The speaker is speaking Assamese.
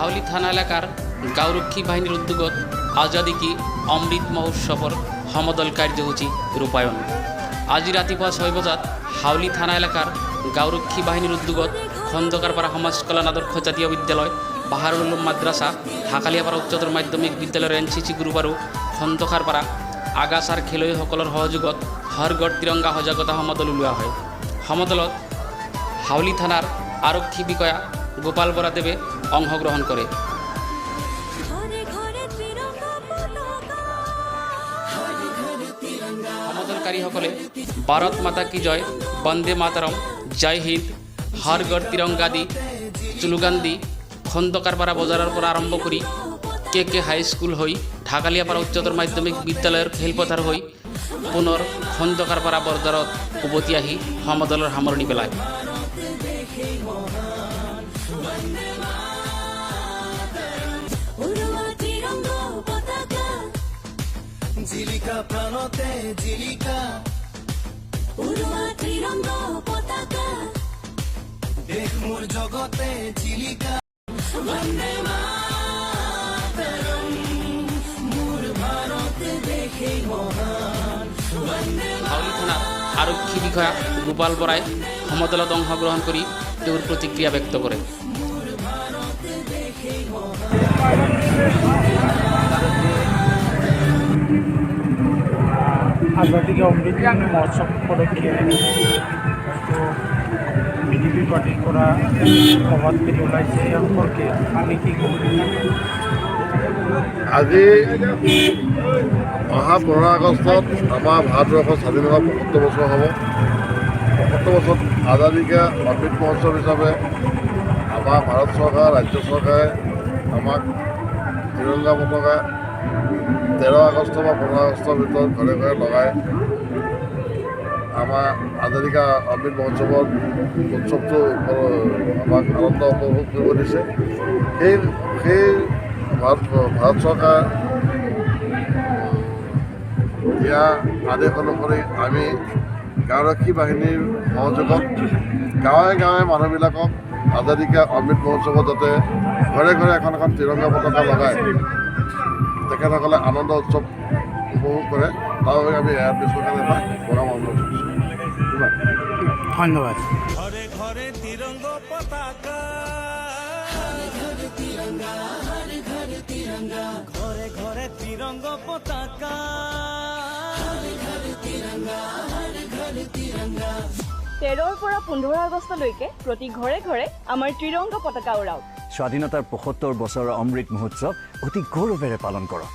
হাউলি থানা এলাকাৰ গাঁওৰক্ষী বাহিনীৰ উদ্যোগত আজাদি কি অমৃত মহোৎসবৰ সমদল কাৰ্যসূচী ৰূপায়ণ। আজি ৰাতিপুৱা 6 বজাত হাউলি থানা এলাকার গাঁওরক্ষী বাহিনীর উদ্যোগত খন্দকারপাড়া সমাজ কল্যাণ আদর্শ জাতীয় বিদ্যালয়, বাহারুল উলুম মাদ্রাসা, ঢাকালিয়াপাড়া উচ্চতর মাধ্যমিক বিদ্যালয়ের এনসিসি গ্রুপ আৰু খন্দকাৰপাড়া আগাছাৰ খেলুৱৈসকলৰ সহযোগত হৰ ঘৰ তিৰংগা সজাগতা সমদল উলিওৱা হয়। সমদলত হাউলি থানাৰ আৰক্ষী বিষয়া গোপাল বৰাদেৱে অংশগ্ৰহণ কৰে। সমদলকাৰীসকলে ভাৰত মাতা কি জয়, বন্দে মাতৰম, জয় হিন্দ, হৰ ঘৰ তিৰঙ্গা দি স্লোগান দি খন্দকাৰপাড়া বজাৰৰ পৰা আৰম্ভ কৰি কে হাই স্কুল হৈ ঢাকালিয়াপাড়া উচ্চতৰ মাধ্যমিক বিদ্যালয়ৰ খেলপথাৰ হৈ পুনৰ খন্দকাৰপাড়া বজাৰত উভতি আহি সমদলৰ সামৰণি পেলায়। জিলিকা প্রাণতে জিলিকা উড়ুয়া ত্রিরঙ্গ পতাকা, দেখ মোর জগতে জিলিকা বন্দে মাতরম, মোর ভারত দেখে মহান। হাউলি থানার আরক্ষী বিষয়া গোপাল বৰাই সমদলত অংশগ্ৰহণ কৰি তেওঁৰ প্ৰতিক্ৰিয়া ব্যক্ত কৰে। आज़ादी के अमृत महोत्सव उपलक्षे বিজেপি পাৰ্টিৰ কৰা প্ৰভাত ফেৰি ওলাইছে সম্পৰ্কে আমি কি আজি অহা 15 আগষ্টত আমাৰ ভাৰতবৰ্ষৰ স্বাধীনতা 75 বছৰ হ'ব। 75 বছৰত আজাদী কা অমৃত মহোৎসৱ হিচাপে আমাৰ ভাৰত চৰকাৰ, ৰাজ্য চৰকাৰে আমাক তিৰংগা পতাকা 13 আগষ্ট বা 15 আগষ্টৰ ভিতৰত ঘৰে ঘৰে লগাই আমাৰ আজাদী কা অমৃত মহোৎসৱৰ উৎসৱটো আমাক আনন্দ উপভোগ কৰিব দিছে। সেই ভাৰত চৰকাৰ দিয়া আদেশ অনুসৰি আমি গাঁওৰক্ষী বাহিনীৰ সহযোগত গাঁৱে গাঁৱে মানুহবিলাকক আজাদী কা অমৃত মহোৎসৱত যাতে ঘৰে ঘৰে এখন এখন তিৰংগা পতাকা লগাই তেখেতসকলে আনন্দ উৎসৱ উপভোগ কৰে, তাৰ বাবে আমি এয়াৰ পিছৰ কাৰণে এটা প্ৰগ্ৰাম অনুৰোধ কৰিছোঁ। ধন্যবাদ। ঘৰে ঘৰে তিৰঙ্গ পতাকা, ঘৰে ঘৰে তিৰঙ্গ পতাকা, 13ৰ পৰা 15 আগষ্টলৈকে প্ৰতি ঘৰে ঘৰে আমাৰ ত্ৰিৰংগ পতাকা উৰাওক। স্বাধীনতাৰ 75 বছৰৰ অমৃত মহোৎসৱ অতি গৌৰৱেৰে পালন কৰক।